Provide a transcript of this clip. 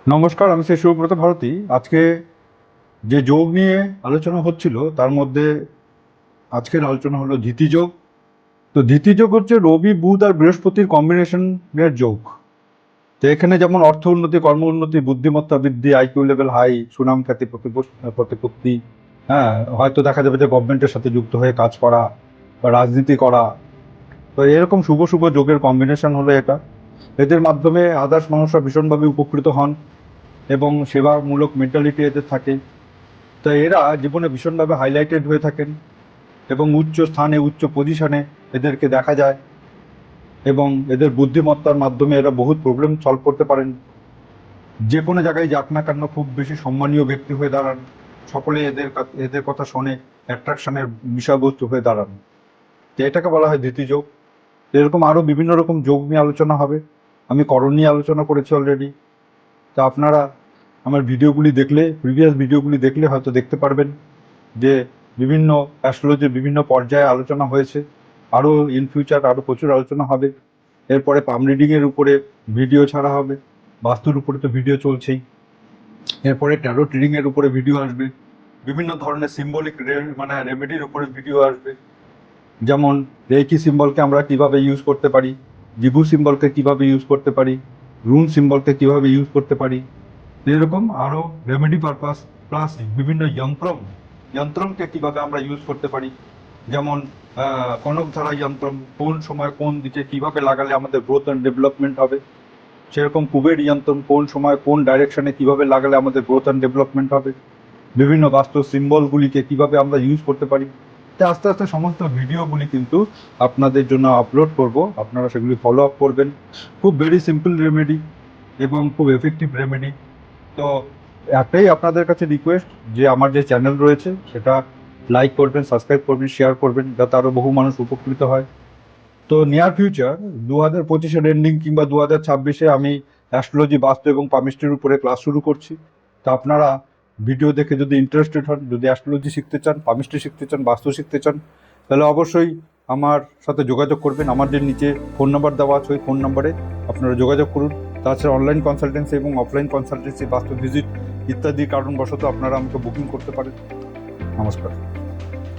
নমস্কার, আমি শ্রী সুব্রত ভারতী। আজকে যে যোগ নিয়ে আলোচনা হচ্ছিল তার মধ্যে আজকের আলোচনা হলো ধিতিযোগ। তো ধিতিযোগ হচ্ছে রবি, বুধ আর বৃহস্পতির কম্বিনেশনের যোগ। তো এখানে যেমন অর্থ উন্নতি, কর্ম উন্নতি, বুদ্ধিমত্তা বৃদ্ধি, আইকিউ লেভেল হাই, সুনাম খ্যাতি, প্রতিপত্তি। হ্যাঁ, হয়তো দেখা যাবে যে গভর্নমেন্টের সাথে যুক্ত হয়ে কাজ করা বা রাজনীতি করা। তো এরকম শুভ শুভ যোগের কম্বিনেশন হলো এটা। এদের মাধ্যমে আদার্স মানুষরা ভীষণভাবে উপকৃত হন এবং সেবামূলক মেন্টালিটি এদের থাকে। তো এরা জীবনে ভীষণভাবে হাইলাইটেড হয়ে থাকেন এবং উচ্চ স্থানে, উচ্চ পজিশনে এদেরকে দেখা যায় এবং এদের বুদ্ধিমত্তার মাধ্যমে এরা বহুত প্রবলেম সলভ করতে পারেন। যে কোনো জায়গায় যাক না কেন খুব বেশি সম্মানীয় ব্যক্তি হয়ে দাঁড়ান। সকলে এদের কথা শোনে, অ্যাট্রাকশনের বিষয়বস্তু হয়ে দাঁড়ান। তো এটাকে বলা হয় ধিতিযোগ। এরকম আরও বিভিন্ন রকম যোগ নিয়ে আলোচনা হবে। আমি করণ নিয়ে আলোচনা করেছি অলরেডি। তা আপনারা আমার ভিডিওগুলি দেখলে, প্রিভিয়াস ভিডিওগুলি দেখলে হয়তো দেখতে পারবেন যে বিভিন্ন অ্যাস্ট্রোলজির বিভিন্ন পর্যায়ে আলোচনা হয়েছে। আরও ইন ফিউচার আরও প্রচুর আলোচনা হবে। এরপরে পাম রিডিংয়ের উপরে ভিডিও ছাড়া হবে। বাস্তুর উপরে তো ভিডিও চলছেই। এরপরে ট্যারোট রিডিংয়ের উপরে ভিডিও আসবে। বিভিন্ন ধরনের সিম্বলিক মানে রেমেডির উপরে ভিডিও আসবে। যেমন রেকি সিম্বলকে আমরা কিভাবে ইউজ করতে পারি, জিবু সিম্বলকে কিভাবে ইউজ করতে পারি, রুন সিম্বলকে কিভাবে ইউজ করতে পারি, এরকম আরও রেমেডি পারপাস প্লাস বিভিন্ন যন্ত্রমকে কিভাবে আমরা ইউজ করতে পারি। যেমন কনকধারা যন্ত্রম কোন সময় কোন দিকে কিভাবে লাগালে আমাদের গ্রোথ অ্যান্ড ডেভেলপমেন্ট হবে, সেরকম কুবের যন্ত্রম কোন সময় কোন ডাইরেকশনে কিভাবে লাগালে আমাদের গ্রোথ অ্যান্ড ডেভেলপমেন্ট হবে। বিভিন্ন বাস্তু সিম্বলগুলিকে কিভাবে আমরা ইউজ করতে পারি। তাই আস্তে আস্তে সমস্ত ভিডিওগুলি কিন্তু আপনাদের জন্য আপলোড করব, আপনারা সেগুলি ফলো আপ করবেন। খুব ভেরি সিম্পল রেমেডি এবং খুব এফেক্টিভ রেমেডি। তো একটাই আপনাদের কাছে রিকোয়েস্ট যে আমার যে চ্যানেল রয়েছে সেটা লাইক করবেন, সাবস্ক্রাইব করবেন, শেয়ার করবেন, যাতে আরও বহু মানুষ উপকৃত হয়। তো নিয়ার ফিউচার 2025-এর এন্ডিং কিংবা 2026-এ আমি অ্যাস্ট্রোলজি, বাস্তু এবং পামিস্ট্রির উপরে ক্লাস শুরু করছি। তো আপনারা ভিডিও দেখে যদি ইন্টারেস্টেড হন, যদি অ্যাস্ট্রোলজি শিখতে চান, পামিস্ট্রি শিখতে চান, বাস্তু শিখতে চান, তাহলে অবশ্যই আমার সাথে যোগাযোগ করবেন। আমার যে নিচে ফোন নাম্বার দেওয়া আছে ওই ফোন নাম্বারে আপনারা যোগাযোগ করুন। তাছাড়া অনলাইন কনসালটেন্সি এবং অফলাইন কনসালটেন্সি, বাস্তু ভিজিট ইত্যাদি কারণবশত আপনারা আমাকে বুকিং করতে পারেন। নমস্কার।